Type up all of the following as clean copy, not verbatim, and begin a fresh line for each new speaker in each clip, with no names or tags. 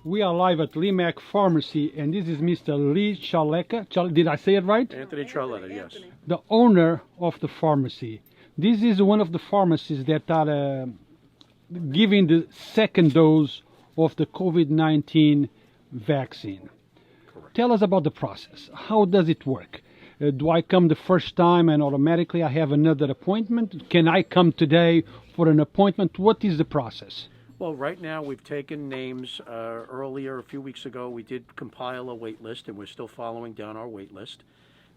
We are live at Limac Pharmacy, and this is Mr. Lee Charleka. Did I say it right?
Anthony Charletta, yes.
The owner of the pharmacy. This is one of the pharmacies that are giving the second dose of the COVID-19 vaccine.
Correct.
Tell us about the process. How does it work? Do I come the first time and automatically I have another appointment? Can I come today for an appointment? What is the process?
Well, right now we've taken names. Earlier, a few weeks ago, we did compile a wait list, and we're still following down our wait list.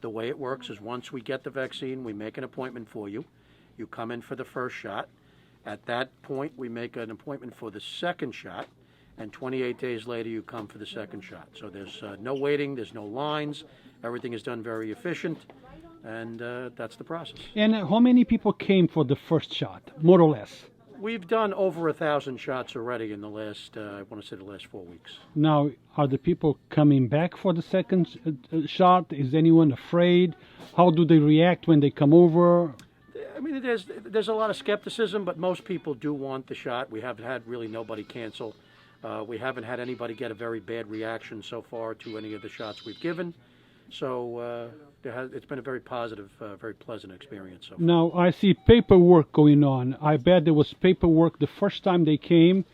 The way it works is once we get the vaccine, we make an appointment for you. You come in for the first shot. At that point, we make an appointment for the second shot, and 28 days later, you come for the second shot. So there's no waiting, there's no lines. Everything is done very efficient, and that's the process.
And how many people came for the first shot, more or less?
We've done over 1,000 shots already in the last, I want to say the last 4 weeks.
Now, are the people coming back for the second shot? Is anyone afraid? How do they react when they come over?
I mean, there's a lot of skepticism, but most people do want the shot. We haven't had really nobody cancel. We haven't had anybody get a very bad reaction so far to any of the shots we've given. So it's been a very positive, very pleasant experience so far.
Now, I see paperwork going on. I bet there was paperwork the first time they came.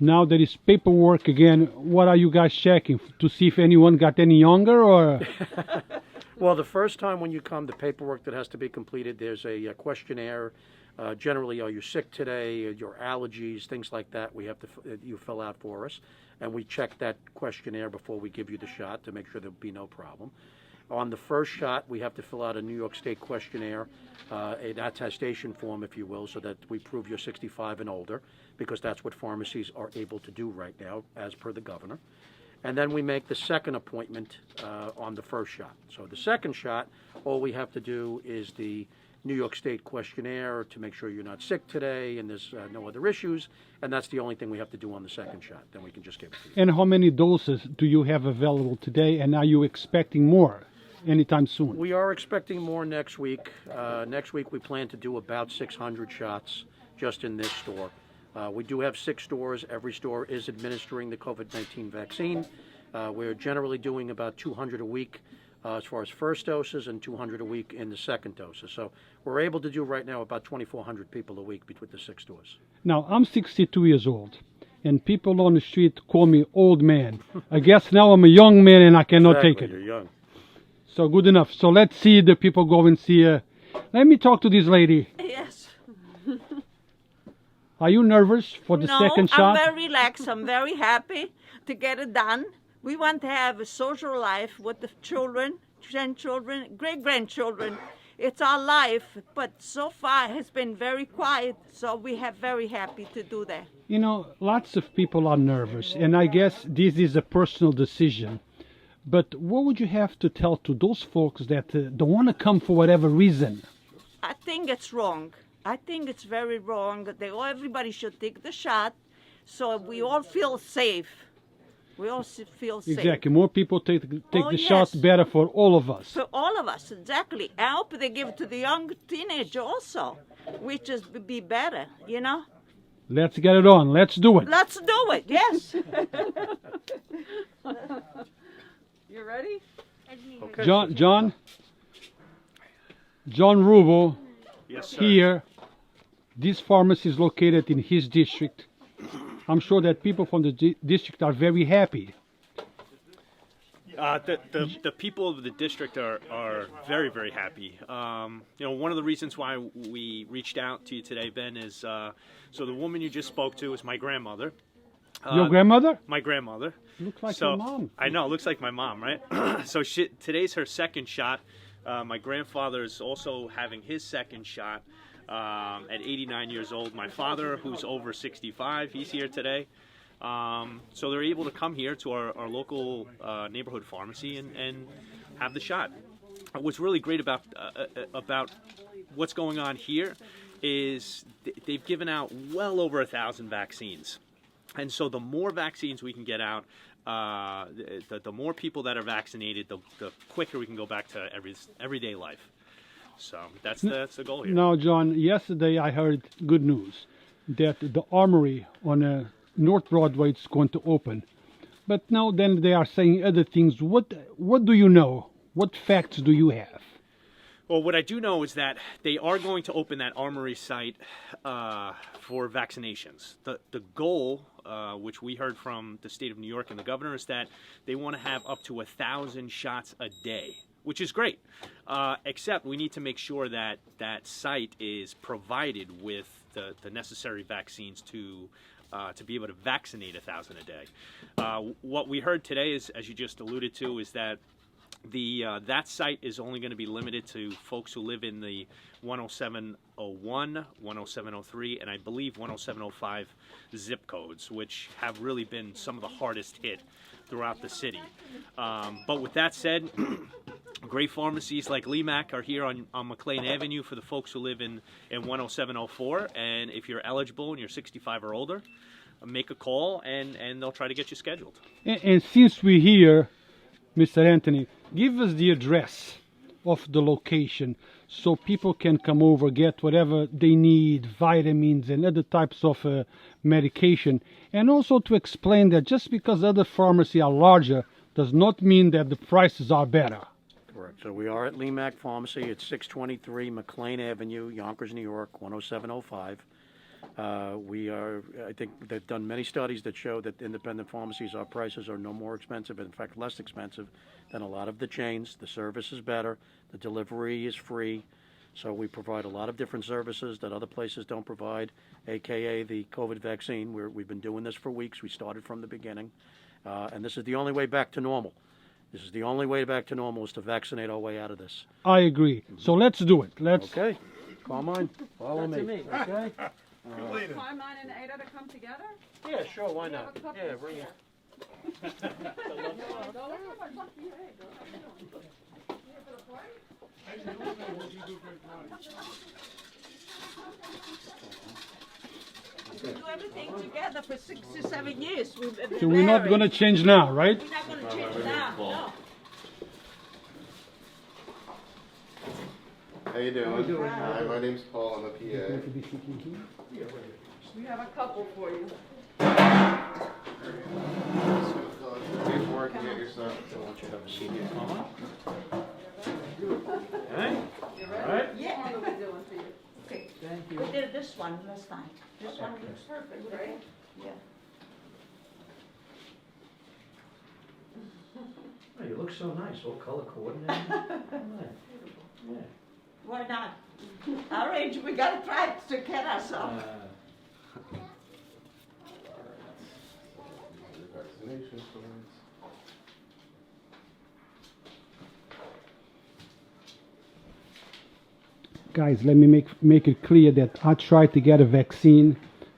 Now there is paperwork again. What are you guys checking? To see if anyone got any younger, or?
Well, the first time when you come, the paperwork that has to be completed, there's a questionnaire. Generally, are you sick today? Your allergies, things like that. We have to you fill out for us, and we check that questionnaire before we give you the shot to make sure there'll be no problem. On the first shot, we have to fill out a New York State questionnaire, an attestation form, if you will, so that we prove you're 65 and older, because that's what pharmacies are able to do right now, as per the governor. And then we make the second appointment on the first shot. So the second shot, all we have to do is the New York State questionnaire to make sure you're not sick today and there's no other issues, and that's the only thing we have to do on the second shot. Then we can just give it to you.
And how many doses do you have available today, and are you expecting more anytime soon?
We are expecting more next week. Next week we plan to do about 600 shots just in this store. We do have 6 stores. Every store is administering the COVID-19 vaccine. We're generally doing about 200 a week as far as first doses and 200 a week in the second doses. So we're able to do right now about 2,400 people a week between the 6 stores.
Now, I'm 62 years old, and people on the street call me old man. I guess now I'm a young man and I cannot take it.
You're young.
So good enough. So let's see the people go and see. Let me talk to this lady.
Yes.
Are you nervous for the second shot?
No, I'm very relaxed. I'm very happy to get it done. We want to have a social life with the children, grandchildren, great-grandchildren. It's our life, but so far it has been very quiet, so we are very happy to do that.
You know, lots of people are nervous, and I guess this is a personal decision. But what would you have to tell to those folks that don't want to come for whatever reason?
I think it's wrong. I think it's very wrong. Everybody should take the shot so we all feel safe. We all feel safe.
Exactly. More people take the
yes.
shot, better for all of us.
For all of us, exactly. I hope they give it to the young teenager also, which is be better, you know?
Let's get it on. Let's do it.
Let's do it, yes.
You ready?
Okay.
John Rubo,
Yes, sir.
here, this pharmacy is located in his district. I'm sure that people from the district are very happy.
The people of the district are very, very happy. One of the reasons why we reached out to you today, Ben, is so the woman you just spoke to is my grandmother.
Your grandmother?
My grandmother.
Looks like
So,
your mom.
I know, looks like my mom, right? So today's her second shot. My grandfather is also having his second shot at 89 years old. My father, who's over 65, he's here today. So they're able to come here to our local neighborhood pharmacy and have the shot. What's really great about what's going on here is they've given out well over 1,000 vaccines. And so the more vaccines we can get out, the more people that are vaccinated, the quicker we can go back to everyday life. So that's the goal here.
Now, John, yesterday I heard good news that the armory on North Broadway is going to open. But now then they are saying other things. What do you know? What facts do you have?
Well, what I do know is that they are going to open that Armory site for vaccinations. The goal, which we heard from the state of New York and the governor, is that they want to have up to 1,000 shots a day, which is great. Except we need to make sure that that site is provided with the necessary vaccines to be able to vaccinate 1,000 a day. What we heard today is, as you just alluded to, is that that site is only going to be limited to folks who live in the 10701, 10703, and I believe 10705 zip codes, which have really been some of the hardest hit throughout the city. But with that said, great pharmacies like Lemac are here on McLean Avenue for the folks who live in 10704, and if you're eligible and you're 65 or older, make a call and they'll try to get you scheduled.
And since we're here, Mr. Anthony, give us the address of the location so people can come over, get whatever they need, vitamins and other types of medication. And also to explain that just because other pharmacies are larger does not mean that the prices are better.
Correct. So we are at Lemac Pharmacy at 623 McLean Avenue, Yonkers, New York, 10705. I think they've done many studies that show that independent pharmacies, our prices are no more expensive, in fact less expensive than a lot of the chains. The service is better, the delivery is free, so we provide a lot of different services that other places don't provide, aka the COVID vaccine. We've been doing this for weeks. We started from the beginning, and this is the only way back to normal. This is the only way back to normal, is to vaccinate our way out of this.
I agree. So let's do it.
Okay, Carmine, follow me. Okay.
Carmine and Ada to come together?
Yeah, sure, why not? Yeah, bring it.
We do everything together for 6 to 7 years.
So we're not going to change now, right?
We're not going to change now. No.
How you doing? Hi, my name's Paul. I'm a PA.
We have a couple for you.
Paperwork and get your stuff.
I want you to have a seat here, Carmine. Okay. All right.
Yeah.
What are we doing for you?
Okay.
Thank you.
We did this one last time. This one looks perfect, right? Yeah.
Oh, you look so nice, all color coordinated. Yeah.
Why not? Our age, we gotta try to get ourselves.
Vaccination cards.
Guys, let me make it clear that I tried to get a vaccine,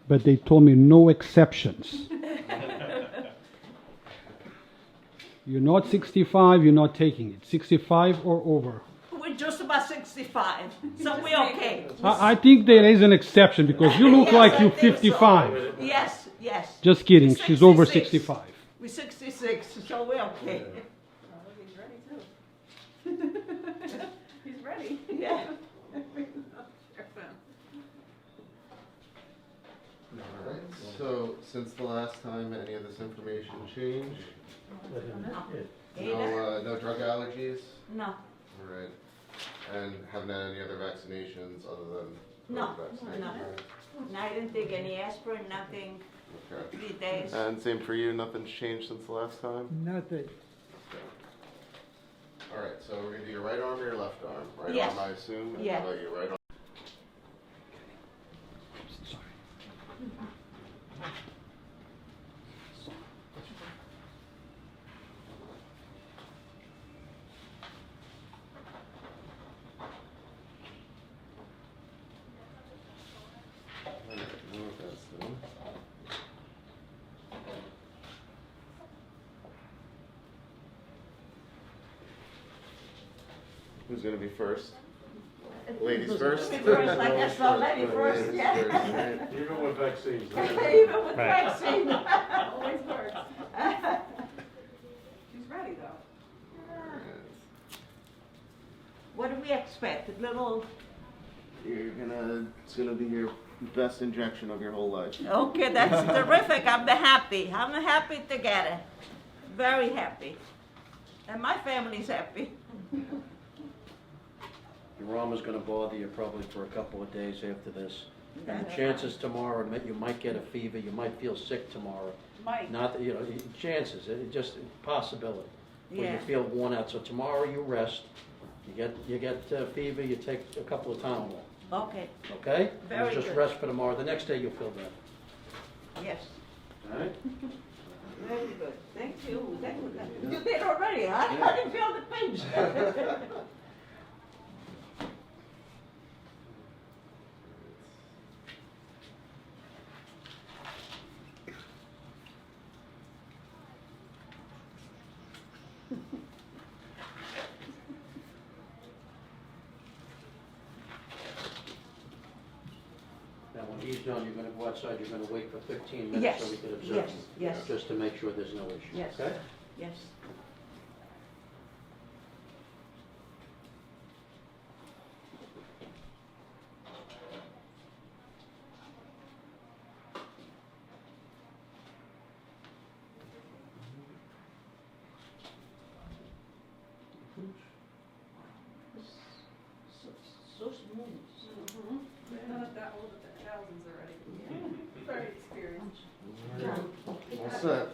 but they told me no exceptions. You're not 65, you're not taking it. 65 or over.
We're just about 65, so we're okay.
I think there is an exception because you look
Yes,
like
I
you're
think so.
55.
Yes, yes.
Just kidding,
We're
she's over
66.
65.
We're 66, so we're okay.
Oh, he's ready too. He's ready.
Yeah.
Alright, so since the last time, any of this information changed? No drug allergies?
No,
Alright. And haven't had any other vaccinations other than
No,
COVID vaccination?
no.
Alright.
no, I didn't take any aspirin, nothing,
Okay.
3 days.
And same for you, nothing's changed since the last time?
Nothing.
Alright, so we're gonna do your right arm or your left arm? Right
Yes.
arm, I assume?
Yeah.
How about your right arm? Who's gonna be first? Ladies first?
First, like that's already first,
Ladies
yeah.
first, right?
Even with vaccines.
Even with vaccine.
Always works. She's ready though.
What do we expect? A little,
It's gonna be your best injection of your whole life.
okay, that's terrific. I'm happy to get it. Very happy. And my family's happy.
Your arm is gonna bother you probably for a couple of days after this. And the
That's
chances tomorrow, you might get a fever, you might feel sick tomorrow.
Mike,
Not, that chances, just a possibility. When
Yeah.
you feel worn out, so tomorrow you rest, you get fever, you take a couple of Tylenol,
Okay,
okay?
Very
You just
good.
rest for tomorrow, the next day you'll feel better,
yes.
all right?
Very good. Thank you. You did already, huh? I didn't feel the pinch.
Now, when he's done, you're gonna go outside, you're gonna wait for 15 minutes so we can observe
Yes,
him.
yes.
Just to make sure there's no issue,
Yes.
okay?
Yes. So smooth.
they're not that old, but they're thousands already. Very experienced.
All set.